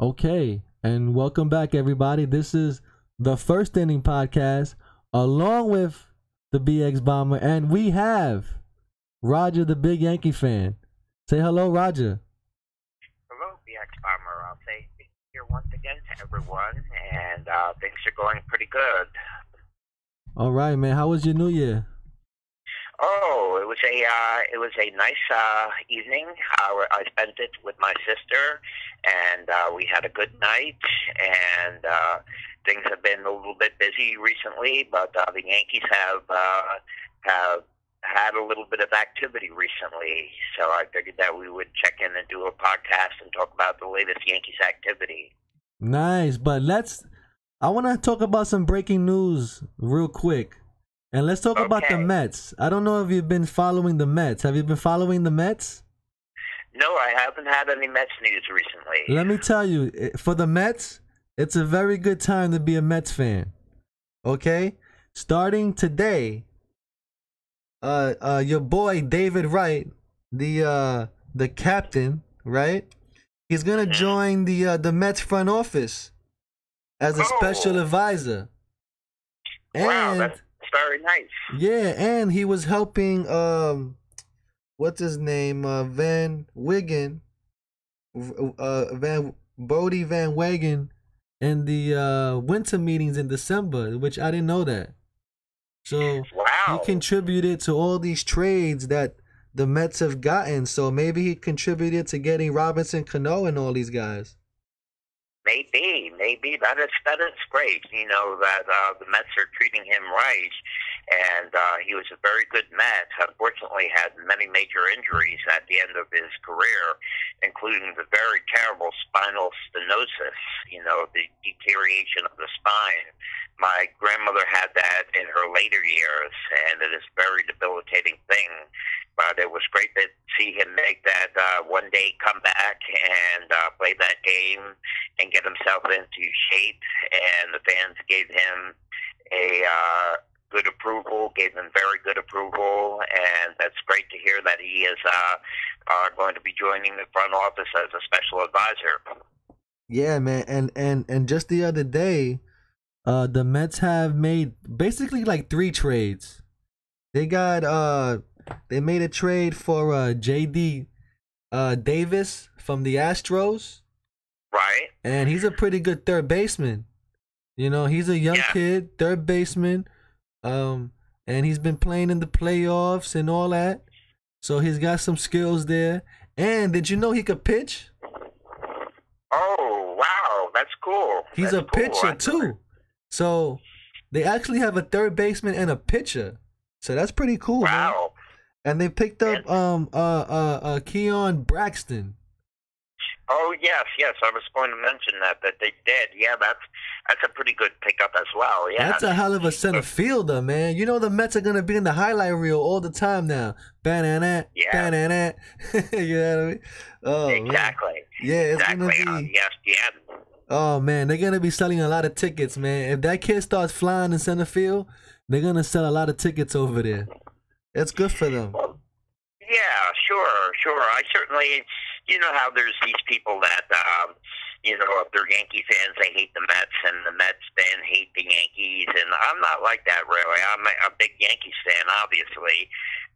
Okay, and welcome back, everybody. This is the First Inning Podcast, along with the BX Bomber, and we have Roger, the big Yankee fan. Say hello, Roger. Hello, BX Bomber. I'll say here once again to everyone, and things are going pretty good. All right, man. How was your New Year? Oh, it was a nice evening. I spent it with my sister, and we had a good night. And things have been a little bit busy recently, but the Yankees have had a little bit of activity recently. So I figured that we would check in and do a podcast and talk about the latest Yankees activity. Nice, but I want to talk about some breaking news real quick. And let's talk about the Mets. I don't know if you've been following the Mets. Have you been following the Mets? No, I haven't had any Mets news recently. Let me tell you, for the Mets, it's a very good time to be a Mets fan. Okay? Starting today, your boy David Wright, the captain, right? He's gonna join the Mets front office as a special advisor. Wow, that's very nice. Yeah, and he was helping what's his name? Van Wigan, Bodie Van Wagen in the winter meetings in December, which I didn't know that. So he contributed to all these trades that the Mets have gotten. So maybe he contributed to getting Robinson Cano and all these guys. Maybe that is great. You know that the Mets are treating him right, and he was a very good Met. Unfortunately, had many major injuries at the end of his career, including the very terrible spinal stenosis. You know, the deterioration of the spine. My grandmother had that in her later years, and it is a very debilitating thing. But it was great to see him make that one day comeback and play that game and get himself into shape. And the fans gave him a good approval, gave him very good approval. And that's great to hear that he is going to be joining the front office as a special advisor. Yeah, man. And just the other day, the Mets have made basically like 3 trades. They got they made a trade for J.D. Davis from the Astros. Right. And he's a pretty good third baseman. You know, he's a young kid, third baseman. And he's been playing in the playoffs and all that. So he's got some skills there. And did you know he could pitch? Oh, wow. That's cool. He's a pitcher, too. So they actually have a third baseman and a pitcher. So that's pretty cool. Wow. Man. And they picked up Keon Braxton. Oh yes, I was going to mention that they did. Yeah, that's a pretty good pickup as well. Yeah, that's a hell of a center fielder, man. You know the Mets are gonna be in the highlight reel all the time now. Banana, banana. You know what I mean? Oh, exactly. Man. Yeah, it's gonna be. ESPN. Oh man, they're gonna be selling a lot of tickets, man. If that kid starts flying in center field, they're gonna sell a lot of tickets over there. It's good for them. Yeah, sure. I certainly, you know how there's these people that, you know, if they're Yankee fans, they hate the Mets, and the Mets then hate the Yankees, and I'm not like that, really. I'm a big Yankees fan, obviously.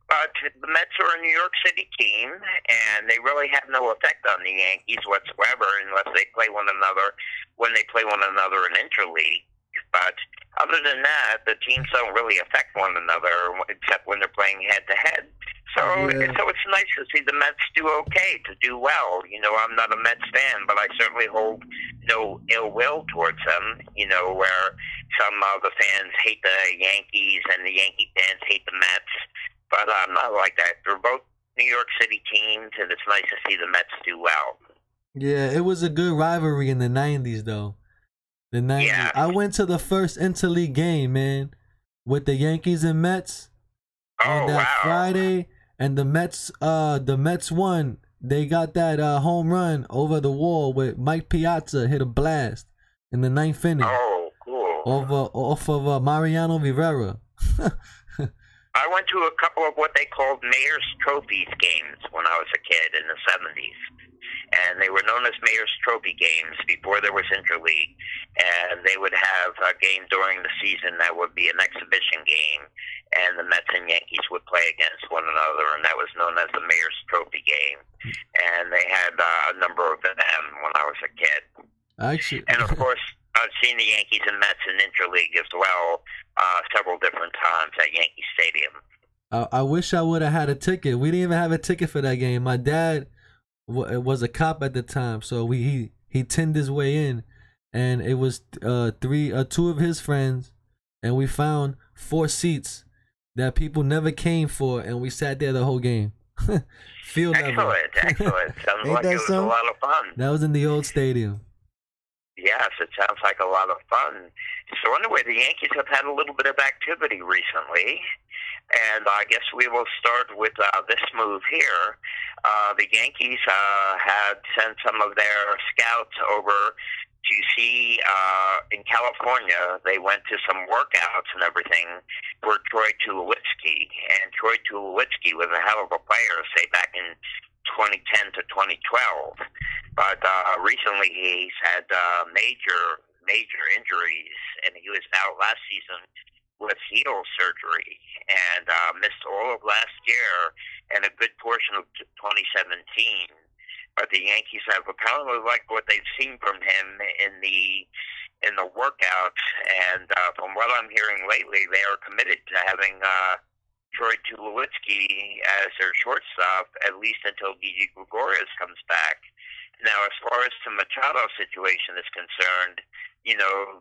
But the Mets are a New York City team, and they really have no effect on the Yankees whatsoever unless they play one another when they play one another in interleague. But other than that, the teams don't really affect one another except when they're playing head-to-head. So it's nice to see the Mets do okay, to do well. You know, I'm not a Mets fan, but I certainly hold no ill will towards them, you know, where some of the fans hate the Yankees and the Yankee fans hate the Mets. But I'm not like that. They're both New York City teams, and it's nice to see the Mets do well. Yeah, it was a good rivalry in the 90s, though. The 90s. Yeah. I went to the first interleague game, man, with the Yankees and Mets on that Friday, and the Mets won. They got that home run over the wall with Mike Piazza hit a blast in the 9th inning. Oh, cool! Off of Mariano Rivera. I went to a couple of what they called Mayor's Trophies games when I was a kid in the 70s. and they were known as Mayor's Trophy games before there was Interleague. And they would have a game during the season that would be an exhibition game, and the Mets and Yankees would play against one another, and that was known as the Mayor's Trophy game. And they had a number of them when I was a kid. Actually, and of course, I've seen the Yankees and Mets in Interleague as well, several different times at Yankee Stadium. I wish I would have had a ticket. We didn't even have a ticket for that game. My dad was a cop at the time, so he tinned his way in, and it was two of his friends, and we found 4 seats that people never came for, and we sat there the whole game. Field level. Excellent. Sounds like it was a lot of fun. That was in the old stadium. Yes, it sounds like a lot of fun. So anyway, the Yankees have had a little bit of activity recently, and I guess we will start with this move here. The Yankees had sent some of their scouts over to see in California. They went to some workouts and everything for Troy Tulowitzki, and Troy Tulowitzki was a hell of a player, say back in 2010 to 2012. But recently he's had major injuries, and he was out last season with heel surgery and missed all of last year and a good portion of 2017. But the Yankees have apparently liked what they've seen from him in the workouts, and from what I'm hearing lately, they are committed to having Troy Tulowitzki as their shortstop at least until Didi Gregorius comes back. Now, as far as the Machado situation is concerned,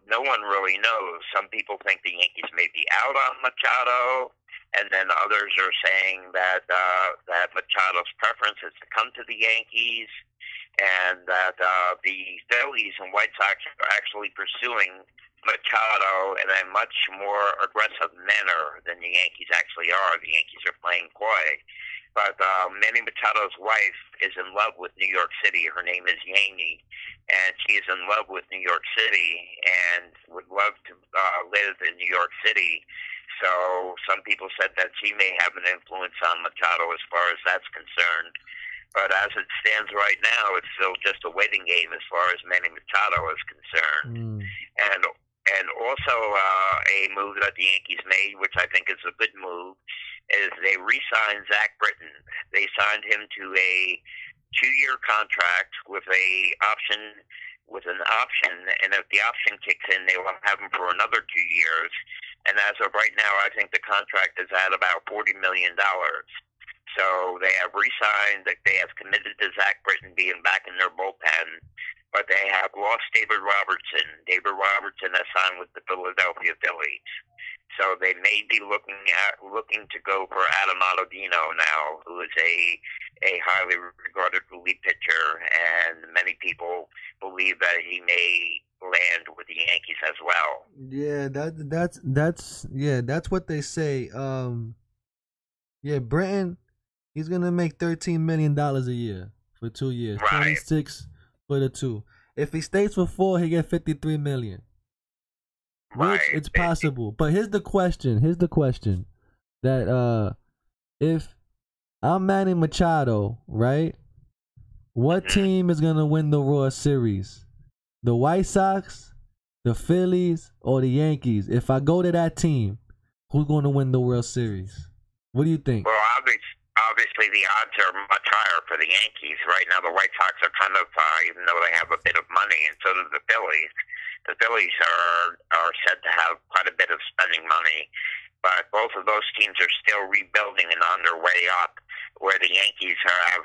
no one really knows. Some people think the Yankees may be out on Machado, and then others are saying that Machado's preference is to come to the Yankees, and that the Phillies and White Sox are actually pursuing Machado in a much more aggressive manner than the Yankees actually are. The Yankees are playing coy. But Manny Machado's wife is in love with New York City. Her name is Yanni, and she is in love with New York City and would love to live in New York City. So some people said that she may have an influence on Machado as far as that's concerned. But as it stands right now, it's still just a waiting game as far as Manny Machado is concerned. And also a move that the Yankees made, which I think is a good move, is they re-signed Zach Britton. They signed him to a 2-year contract with an option, and if the option kicks in, they will have him for another 2 years. And as of right now, I think the contract is at about $40 million. So they have re-signed, they have committed to Zach Britton being back in their bullpen, but they have lost David Robertson. David Robertson has signed with the Philadelphia Phillies. So they may be looking to go for Adam Ottavino now, who is a highly regarded relief pitcher, and many people believe that he may land with the Yankees as well. Yeah, that's what they say. Britton, he's gonna make $13 million a year for 2 years, right. 26 for the 2. If he stays for 4, he get $53 million. Right. Which it's possible. But here's the question. That if I'm Manny Machado, right? What team is gonna win the World Series? The White Sox, the Phillies, or the Yankees? If I go to that team, who's gonna win the World Series? What do you think? Well, obviously the odds are much higher for the Yankees. Right now, the White Sox are kind of, even though they have a bit of money, and so do the Phillies. The Phillies are said to have quite a bit of spending money, but both of those teams are still rebuilding and on their way up, where the Yankees have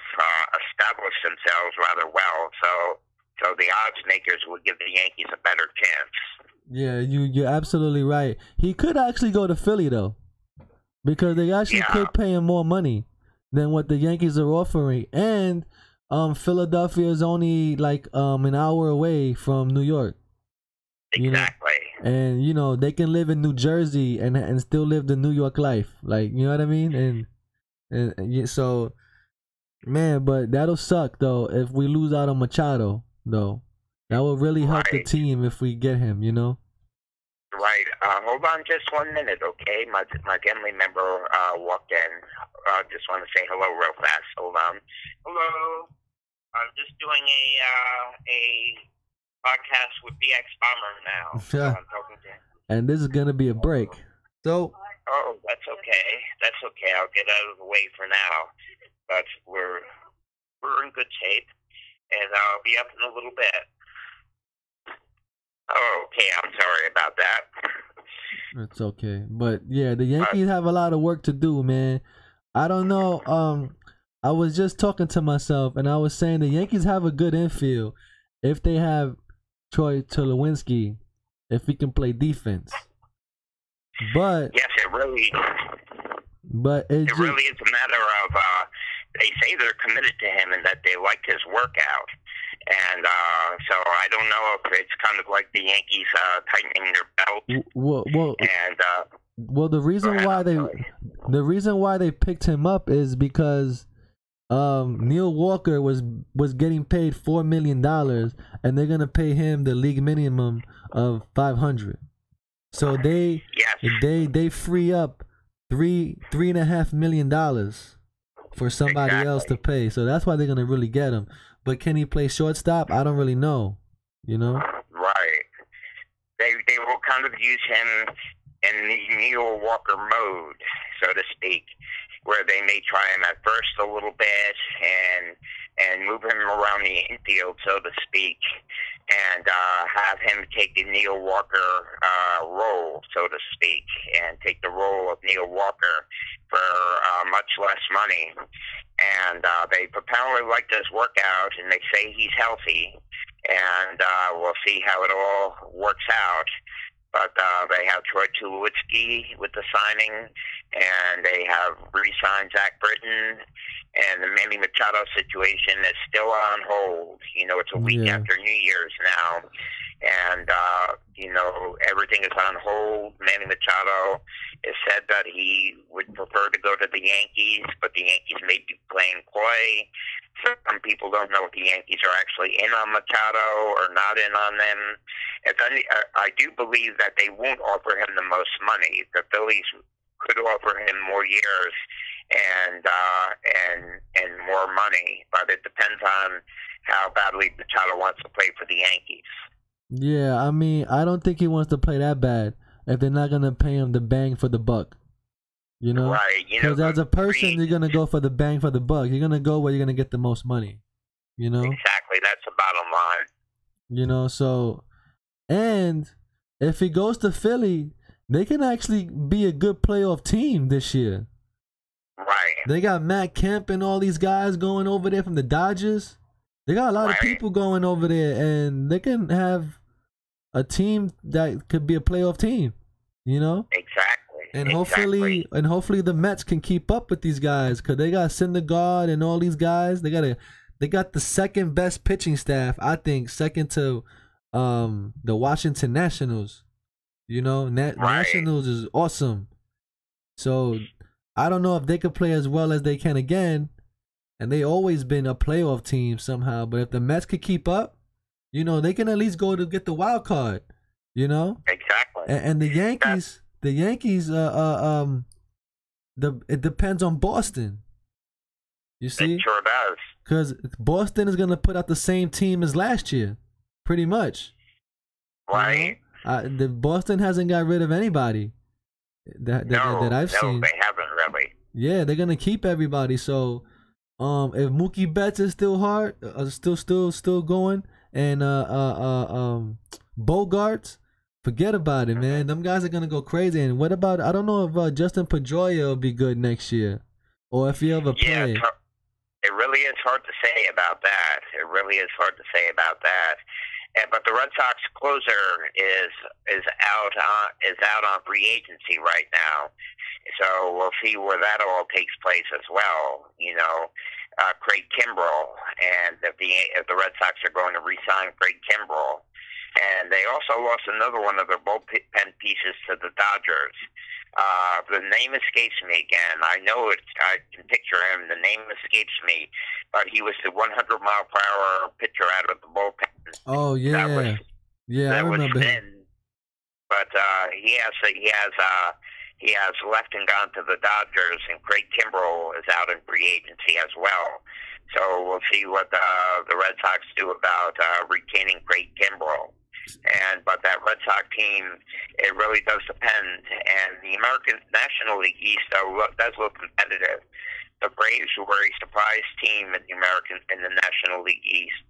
established themselves rather well. So the odds makers would give the Yankees a better chance. Yeah, you're absolutely right. He could actually go to Philly, though, because they actually could pay him more money than what the Yankees are offering. And Philadelphia is only like an hour away from New York. Exactly. And they can live in New Jersey and still live the New York life. Like, you know what I mean? And so, man, but that'll suck though if we lose out on Machado though. That will really help the team if we get him, Right. Hold on just 1 minute, okay? My family member walked in. Just want to say hello real fast. Hold on. Hello. I'm just doing a podcast with BX Bomber now. So I'm talking to him. And this is gonna be a break. So. Oh, that's okay. That's okay. I'll get out of the way for now. But we're in good shape, and I'll be up in a little bit. Oh, okay. I'm sorry about that. It's okay, but yeah, the Yankees have a lot of work to do, man. I don't know. I was just talking to myself, and I was saying the Yankees have a good infield if they have Troy Tulowitzki, if he can play defense. But yes, it really. But it really is a matter of. They say they're committed to him and that they like his workout, and so I don't know if it's kind of like the Yankees tightening their belt. Well, the reason why they picked him up is because Neil Walker was getting paid $4 million, and they're gonna pay him the league minimum of $500. So they free up $3.5 million for somebody else to pay. So that's why they're gonna really get him. But can he play shortstop? I don't really know. You know. Right. They will kind of use him in the Neil Walker mode, so to speak, where they may try him at first a little bit and move him around the infield, so to speak, and have him take the Neil Walker role, so to speak, and take the role of Neil Walker for much less money. And they apparently liked his workout, and they say he's healthy, and we'll see how it all works out. But they have Troy Tulowitzki with the signing, and they have re-signed Zach Britton, and the Manny Machado situation is still on hold. You know, it's a week after New Year's now, and, you know, everything is on hold. Manny Machado has said that he would prefer to go to the Yankees, but the Yankees may be playing coy. Some people don't know if the Yankees are actually in on Machado or not in on them. I do believe that they won't offer him the most money. The Phillies could offer him more years and more money, but it depends on how badly Machado wants to play for the Yankees. Yeah, I mean, I don't think he wants to play that bad if they're not gonna pay him the bang for the buck. You know, right? Because as a person, you're gonna go for the bang for the buck. You're gonna go where you're gonna get the most money. You know, exactly. That's the bottom line. You know, so, and if he goes to Philly, they can actually be a good playoff team this year. Right. They got Matt Kemp and all these guys going over there from the Dodgers. They got a lot of people going over there, and they can have a team that could be a playoff team. You know. Exactly. And hopefully the Mets can keep up with these guys, because they got Syndergaard and all these guys. They got the second best pitching staff, I think, second to the Washington Nationals. You know, Nationals is awesome. So I don't know if they could play as well as they can again, and they always been a playoff team somehow. But if the Mets could keep up, you know, they can at least go to get the wild card. You know, exactly. And the Yankees. The Yankees, it depends on Boston. You see? It sure does. Because Boston is going to put out the same team as last year, pretty much. Right. The Boston hasn't got rid of anybody that I've seen. No, they haven't really. Yeah, they're going to keep everybody. So, if Mookie Betts is still still going, and Bogarts, forget about it, man. Them guys are gonna go crazy. And what about? I don't know if Justin Pedroia will be good next year, or if he ever play. Yeah, it really is hard to say about that. It really is hard to say about that. But the Red Sox closer is out on free agency right now, so we'll see where that all takes place as well. You know, Craig Kimbrell, and if the Red Sox are going to re-sign Craig Kimbrell. And they also lost another one of their bullpen pieces to the Dodgers. The name escapes me again. I know it. I can picture him. The name escapes me, but he was the 100-mile-per-hour pitcher out of the bullpen. Oh yeah, I remember him. But he has left and gone to the Dodgers, and Craig Kimbrell is out in free agency as well. So we'll see what the Red Sox do about retaining Craig Kimbrell. But that Red Sox team, it really does depend. And the American National League East does look competitive. The Braves were a surprise team in the National League East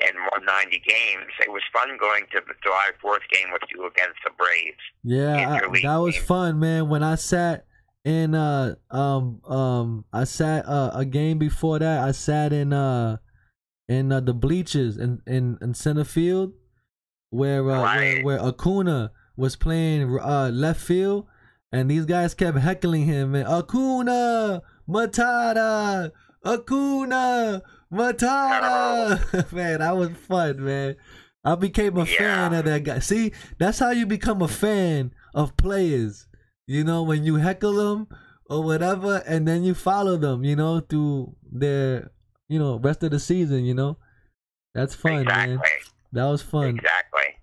and won 90 games. It was fun going to the July 4th game with you against the Braves. Yeah, that was fun, man. When I sat in a game before that, I sat in the bleachers in center field where Acuna was playing left field, and these guys kept heckling him, man. Acuna Matata, Acuna Matata. Man, that was fun, man. I became a fan of that guy. See, that's how you become a fan of players. You know, when you heckle them or whatever, and then you follow them, you know, through their, you know, rest of the season, you know. That's fun, man. That was fun. Exactly.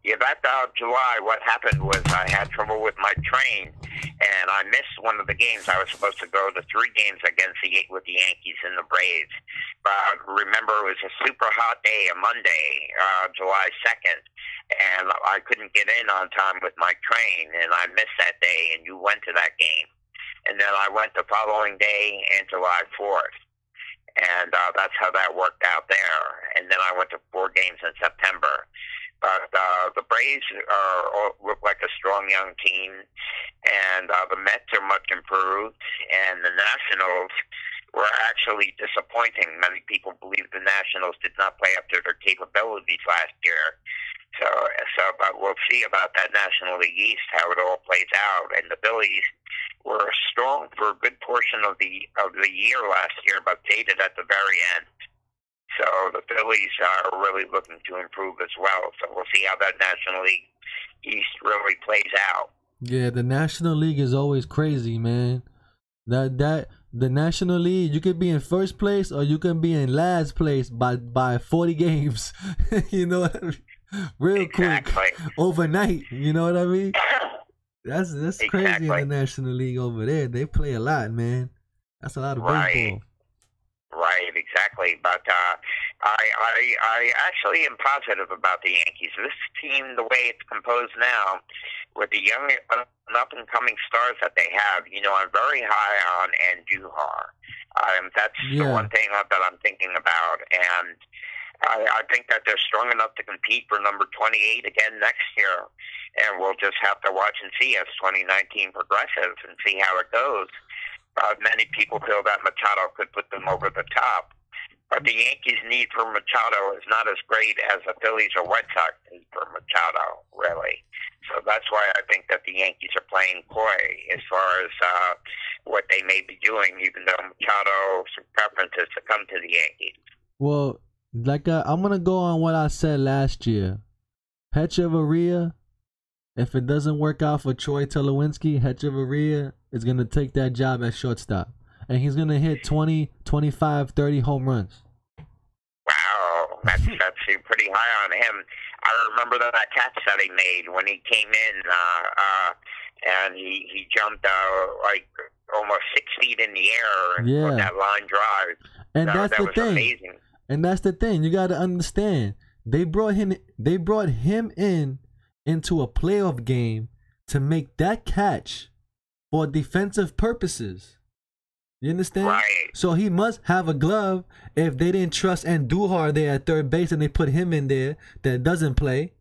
Yeah, that July, what happened was I had trouble with my train, and I missed one of the games. I was supposed to go to 3 games with the Yankees and the Braves. But remember, it was a super hot day, a Monday, July 2nd, and I couldn't get in on time with my train, and I missed that day, and you went to that game. And then I went the following day and July 4th. And that's how that worked out there. And then I went to 4 games in September. But the Braves look like a strong young team, and the Mets are much improved, and the Nationals were actually disappointing. Many people believe the Nationals did not play up to their capabilities last year. But we'll see about that National League East, how it all plays out. And the Phillies were strong for a good portion of the year last year, but faded at the very end. So the Phillies are really looking to improve as well. So we'll see how that National League East really plays out. Yeah, the National League is always crazy, man. The National League, you could be in first place or you can be in last place by 40 games. You know what I mean? Real quick, overnight. You know what I mean? That's crazy in the National League over there. They play a lot, man. That's a lot of baseball. Right, exactly. But I actually am positive about the Yankees. This team, the way it's composed now, with the young up-and-coming stars that they have, you know, I'm very high on Andujar. That's the one thing that I'm thinking about. And I think that they're strong enough to compete for number 28 again next year. And we'll just have to watch and see as 2019 progresses and see how it goes. Many people feel that Machado could put them over the top. But the Yankees' need for Machado is not as great as the Phillies or Red Sox need for Machado, really. So that's why I think that the Yankees are playing coy as far as what they may be doing, even though Machado's preference is to come to the Yankees. Well, I'm going to go on what I said last year. Hechavarria, if it doesn't work out for Troy Tulowitzki, Hechavarria is going to take that job at shortstop. And he's going to hit 20, 25, 30 home runs. Wow, that's pretty high on him. I remember that catch that he made when he came in, and he jumped like almost 6 feet in the air and put that line drive. And that's the thing. Amazing. And that's the thing. You got to understand. They brought him into a playoff game to make that catch for defensive purposes. You understand? Right. So he must have a glove if they didn't trust Andujar there at third base and they put him in there that doesn't play.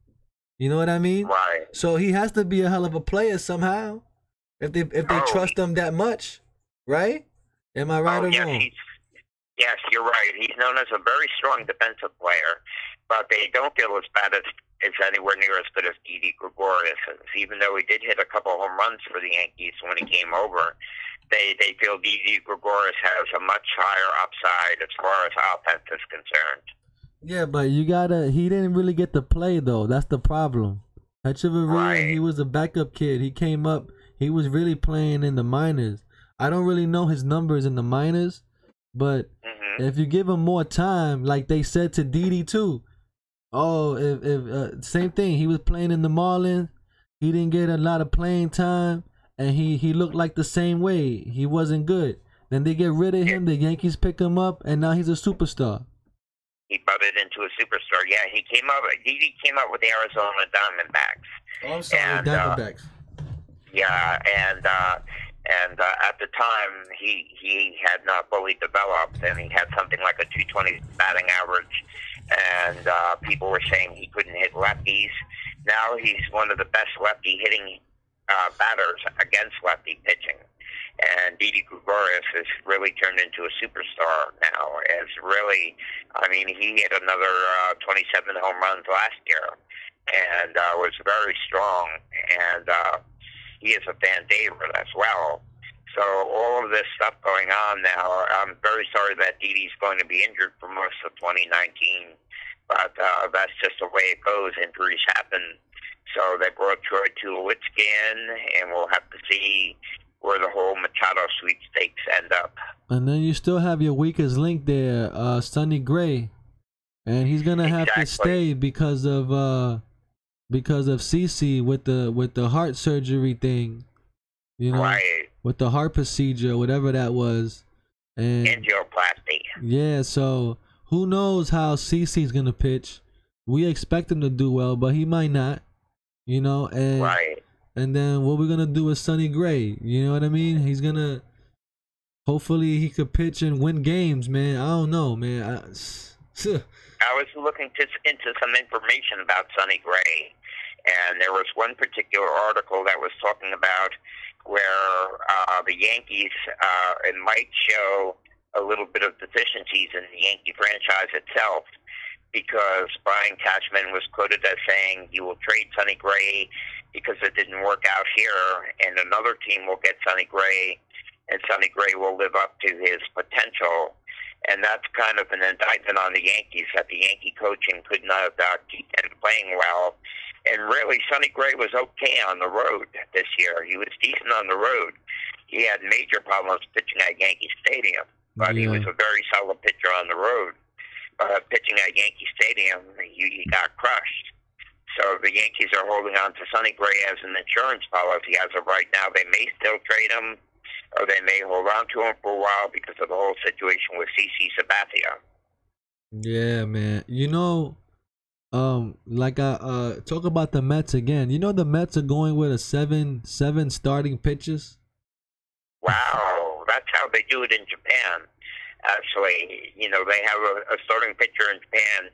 You know what I mean? Right. So he has to be a hell of a player somehow if they trust him that much, right? Am I right or wrong? Yes, you're right. He's known as a very strong defensive player, but they don't feel as bad as anywhere near as good as Didi Gregorius is. Even though he did hit a couple home runs for the Yankees when he came over, they feel Didi Gregorius has a much higher upside as far as offense is concerned. Yeah, but he didn't really get to play, though. That's the problem. Hechavarria, he was a backup kid. He came up, he was really playing in the minors. I don't really know his numbers in the minors, but if you give him more time, like they said to Didi too. Oh, if same thing. He was playing in the Marlins. He didn't get a lot of playing time, and he looked like the same way. He wasn't good. Then they get rid of him. The Yankees pick him up, and now he's a superstar. He butted into a superstar. Yeah, he came up with the Arizona Diamondbacks. Oh, I'm sorry, Diamondbacks. Yeah, and at the time he had not fully developed, and he had something like a 220 batting average, and people were saying he couldn't hit lefties. Now he's one of the best lefty hitting batters against lefty pitching. And Didi Gregorius has really turned into a superstar now. He hit another 27 home runs last year, and was very strong. And he is a fan favorite as well. So all of this stuff going on now, I'm very sorry that Didi's going to be injured for most of 2019. But that's just the way it goes. Injuries happen. So they brought Troy Tulowitzki in, and we'll have to see where the whole Machado sweepstakes end up. And then you still have your weakest link there, Sonny Gray, and he's gonna have to stay because of CC with the heart surgery thing, you know, right, with the heart procedure, whatever that was, and angioplasty. Yeah, so who knows how CC's gonna pitch? We expect him to do well, but he might not, you know, and right. And then what we're gonna do with Sonny Gray, you know what I mean? He's gonna, hopefully he could pitch and win games, man. I don't know, man. I was looking into some information about Sonny Gray, and there was one particular article that was talking about where the Yankees, it might show a little bit of deficiencies in the Yankee franchise itself, because Brian Cashman was quoted as saying, "You will trade Sonny Gray because it didn't work out here, and another team will get Sonny Gray, and Sonny Gray will live up to his potential." And that's kind of an indictment on the Yankees, that the Yankee coaching could not keep him playing well. And really, Sonny Gray was okay on the road this year. He was decent on the road. He had major problems pitching at Yankee Stadium, but he was a very solid pitcher on the road. Pitching at Yankee Stadium, he got crushed. So the Yankees are holding on to Sonny Gray as an insurance policy as of right now. They may still trade him, or they may hold on to him for a while because of the whole situation with CC Sabathia. Yeah, man. You know, talk about the Mets again. You know, the Mets are going with a seven starting pitchers. Wow, that's how they do it in Japan. Actually, you know, they have a starting pitcher in Japan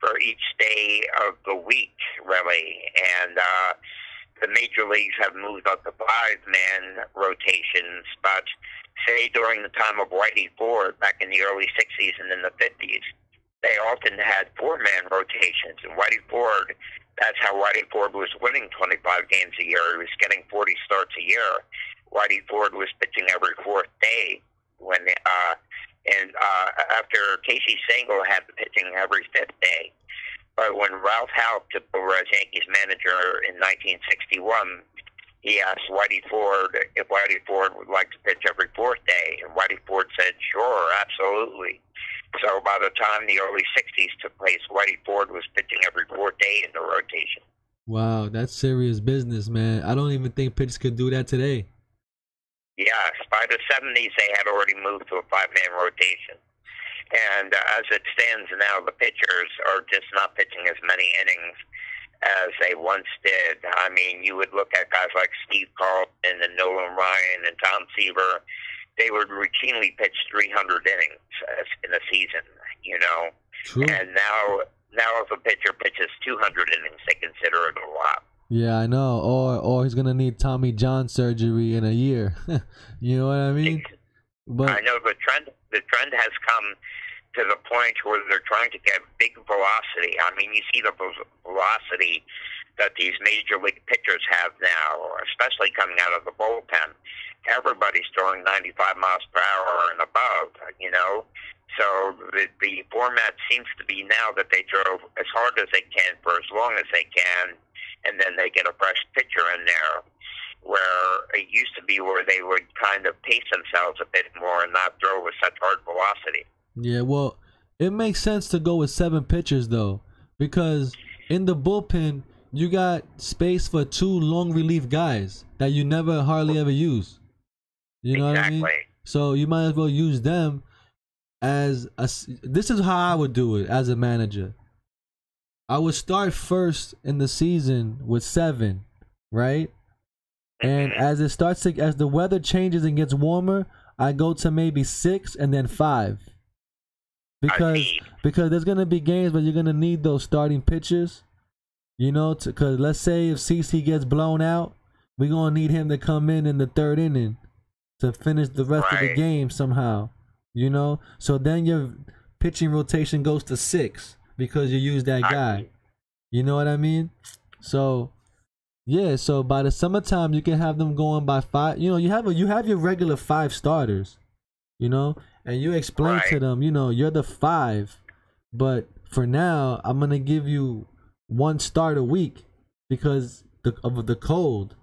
for each day of the week, really. And the major leagues have moved up to 5-man rotations. But say during the time of Whitey Ford back in the early 60s and in the 50s, they often had 4-man rotations. And Whitey Ford, that's how Whitey Ford was winning 25 games a year. He was getting 40 starts a year. Whitey Ford was pitching every 4th day after Casey Stengel had the pitching every 5th day. But when Ralph Houk took over as Yankees manager in 1961, he asked Whitey Ford if Whitey Ford would like to pitch every 4th day, and Whitey Ford said, "Sure, absolutely." So by the time the early 60s took place, Whitey Ford was pitching every 4th day in the rotation. Wow, that's serious business, man. I don't even think pitchers could do that today. Yes, by the 70s, they had already moved to a 5-man rotation. And as it stands now, the pitchers are just not pitching as many innings as they once did. I mean, you would look at guys like Steve Carlton and Nolan Ryan and Tom Seaver. They would routinely pitch 300 innings in a season, you know. True. And now if a pitcher pitches 200 innings, they consider it a lot. Yeah, I know. Or he's gonna need Tommy John surgery in a year. You know what I mean? But I know the trend has come to the point where they're trying to get big velocity. I mean, you see the velocity that these major league pitchers have now, especially coming out of the bullpen. Everybody's throwing 95 miles per hour and above, you know. So the format seems to be now that they throw as hard as they can for as long as they can, and then they get a fresh pitcher in there, where it used to be where they would kind of pace themselves a bit more and not throw with such hard velocity. Yeah, well, it makes sense to go with 7 pitchers, though, because in the bullpen, you got space for 2 long relief guys that you never hardly ever use. You know what I mean? So you might as well use them as a. This is how I would do it as a manager. I would start first in the season with 7, right? And as it starts to, as the weather changes and gets warmer, I go to maybe 6 and then 5. Because there's gonna be games where you're gonna need those starting pitchers, you know, because let's say if CC gets blown out, we're gonna need him to come in the 3rd inning to finish the rest of the game somehow, you know. So then your pitching rotation goes to 6 because you use that guy. You know what I mean? So yeah, so by the summertime you can have them going by 5. You know, you have your regular 5 starters, you know. And you explain to them, you know, you're the 5, but for now, I'm gonna give you 1 start a week because of the cold,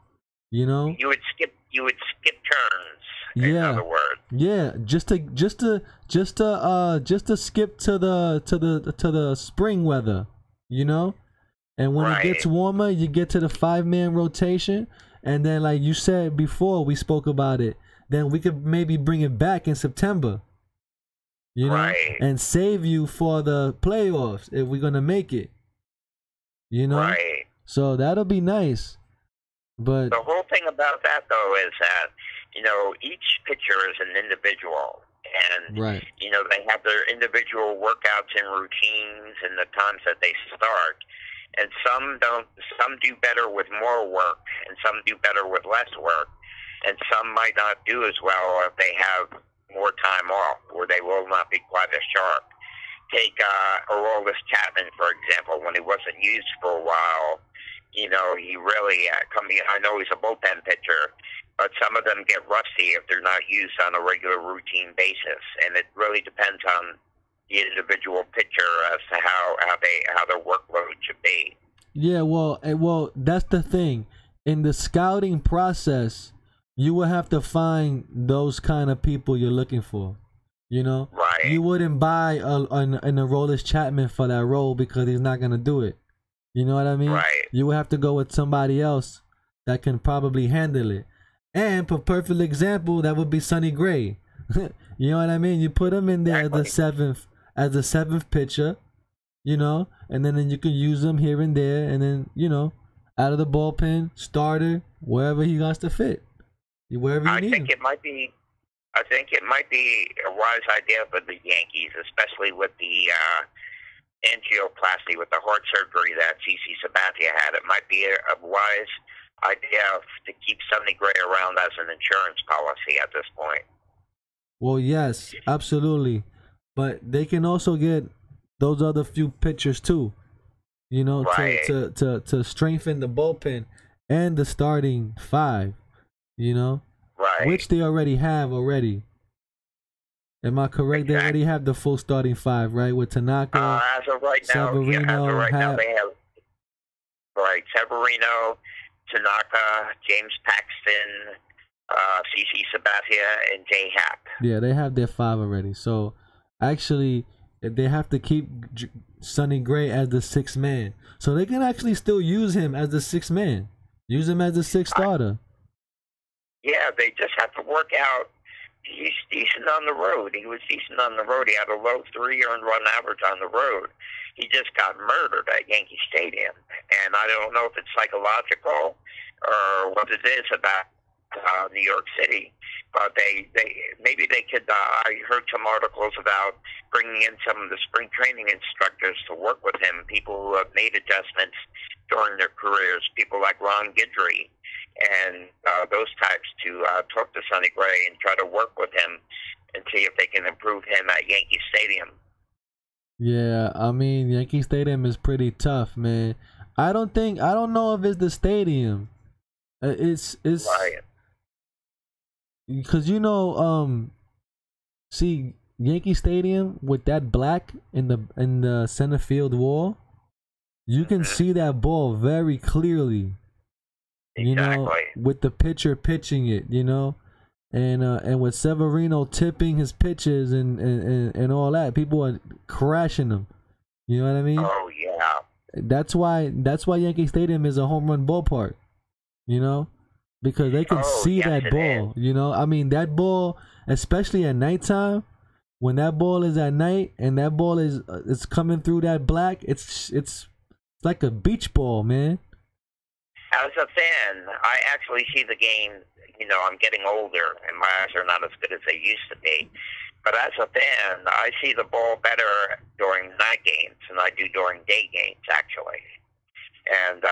you know. You would skip turns. In other words. Yeah, just to skip to the spring weather, you know. And when it gets warmer, you get to the 5-man rotation, and then like you said before, we spoke about it. Then we could maybe bring it back in September. You know, and save you for the playoffs if we're gonna make it. You know, so that'll be nice. But the whole thing about that, though, is that you know each pitcher is an individual, and you know they have their individual workouts and routines and the times that they start. And some don't. Some do better with more work, and some do better with less work, and some might not do as well if they have more time off, or they will not be quite as sharp. Take Aroldis Chapman, for example. When he wasn't used for a while, you know, he really I know he's a bullpen pitcher, but some of them get rusty if they're not used on a regular routine basis, and it really depends on the individual pitcher as to how their workload should be. Yeah, well, that's the thing. In the scouting process, you will have to find those kind of people you're looking for, you know? You wouldn't buy an Aroldis Chapman for that role because he's not going to do it. You know what I mean? You would have to go with somebody else that can probably handle it. And for perfect example, that would be Sonny Gray. You know what I mean? You put him in there as the 7th pitcher, you know, and then you can use him here and there, and then, you know, out of the bullpen, starter, wherever he wants to fit. I think it might be a wise idea for the Yankees, especially with the angioplasty, with the heart surgery that CC Sabathia had. It might be a wise idea to keep Sonny Gray around as an insurance policy at this point. Well, yes, absolutely. But they can also get those other few pitchers too, you know, to strengthen the bullpen and the starting 5. You know, which they already have already. Am I correct? They already have the full starting 5, right? With Tanaka, as of right now, now they have Severino, Tanaka, James Paxton, CC Sabathia, and J Happ. Yeah, they have their 5 already. So actually, they have to keep Sonny Gray as the 6th man, so they can actually still use him as the 6th man. Use him as the 6th starter. Yeah, they just have to work out. He's decent on the road. He was decent on the road. He had a low 3 earned run average on the road. He just got murdered at Yankee Stadium. And I don't know if it's psychological or what it is about New York City. But maybe they could, I heard some articles about bringing in some of the spring training instructors to work with him, people who have made adjustments during their careers, people like Ron Guidry, and those types to talk to Sonny Gray and try to work with him and see if they can improve him at Yankee Stadium. Yeah, I mean, Yankee Stadium is pretty tough, man. I don't know if it's the stadium. It's right. Because, you know, see, Yankee Stadium with that black in the center field wall, you can see that ball very clearly. You know, with the pitcher pitching it, you know, and with Severino tipping his pitches and all that, people are crashing them. You know what I mean? Oh yeah. That's why Yankee Stadium is a home run ballpark. You know, because they can see that ball. You know, I mean, that ball, especially at nighttime, when that ball is at night and that ball is it's coming through that black, it's like a beach ball, man. As a fan, I actually see the game. You know, I'm getting older, and my eyes are not as good as they used to be. But as a fan, I see the ball better during night games than I do during day games, actually. And,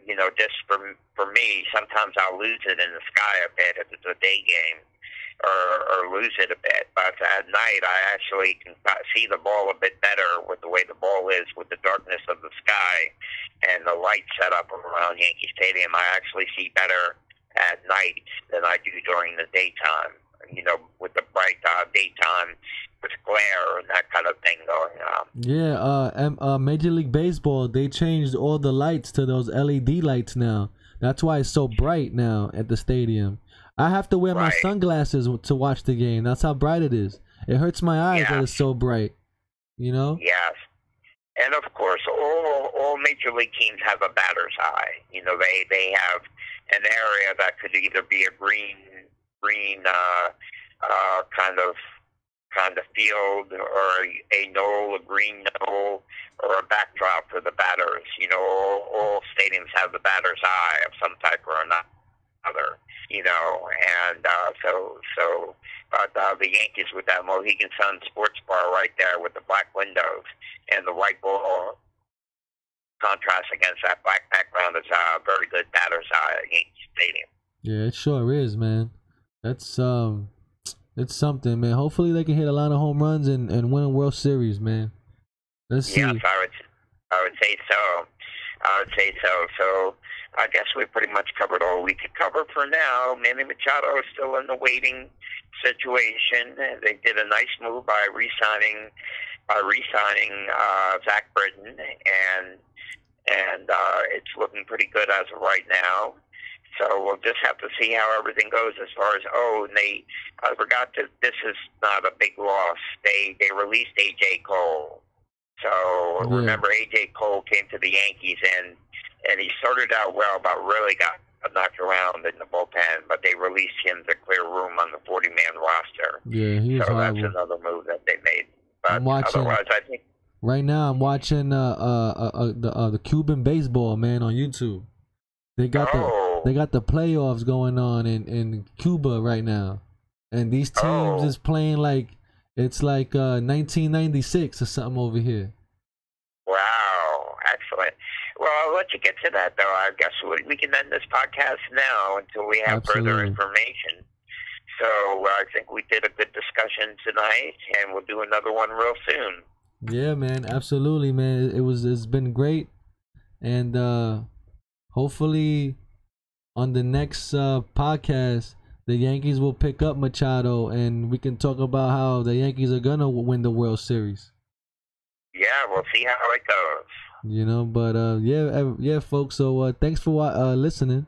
you know, just for me, sometimes I'll lose it in the sky a bit if it's a day game, or lose it a bit. But at night, I actually can see the ball a bit better with the way the ball is, with the darkness of the sky and the light set up around Yankee Stadium. I actually see better at night than I do during the daytime. You know, with the bright daytime, with glare and that kind of thing going on. Yeah, Major League Baseball, they changed all the lights to those LED lights now. That's why it's so bright now at the stadium. I have to wear my sunglasses to watch the game. That's how bright it is. It hurts my eyes that it's so bright. You know? Yes. And of course, all Major League teams have a batter's eye. You know, they have an area that could either be a green kind of field, or a knoll, a green knoll, or a backdrop for the batters. You know, all stadiums have the batter's eye of some type or another. You know, and the Yankees with that Mohegan Sun Sports Bar right there with the black windows and the white ball contrast against that black background is a very good batter's eye at Yankee Stadium. Yeah, it sure is, man. That's it's something, man. Hopefully they can hit a lot of home runs and win a World Series, man. Let's see. Yes, I would say so. So I guess we pretty much covered all we could cover for now. Manny Machado is still in the waiting situation. They did a nice move by re-signing Zach Britton, and it's looking pretty good as of right now. So we'll just have to see how everything goes as far as, I forgot that this is not a big loss. They released A.J. Cole. So remember, A.J. Cole came to the Yankees, and he started out well, but really got knocked around in the bullpen. But they released him to clear room on the 40-man roster. Yeah, he was horrible. That's another move that they made. But I'm watching, otherwise, I think... Right now, I'm watching the Cuban baseball, man, on YouTube. They got the playoffs going on in Cuba right now, and these teams is playing like it's like 1996 or something over here. Wow, excellent. Well, I'll let you get to that, though. I guess we can end this podcast now until we have further information. So I think we did a good discussion tonight, and we'll do another one real soon. Yeah, man, absolutely, man. It's been great, and hopefully on the next podcast, the Yankees will pick up Machado, and we can talk about how the Yankees are gonna win the World Series. Yeah, we'll see how it goes. You know, but yeah, folks. So thanks for listening,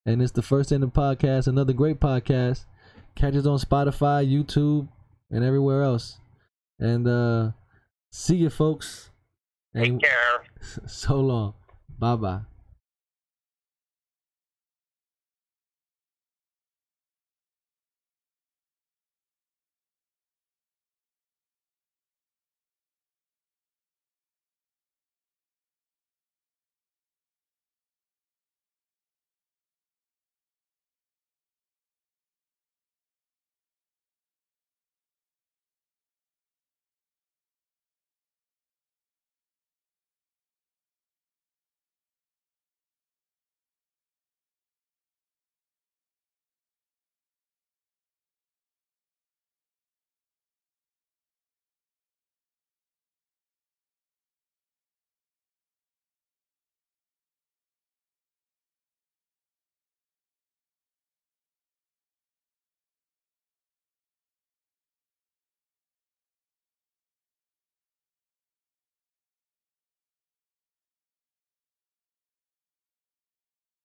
and it's the First Inning Podcast, another great podcast. Catch us on Spotify, YouTube, and everywhere else. And see you, folks. Take care. So long. Bye bye.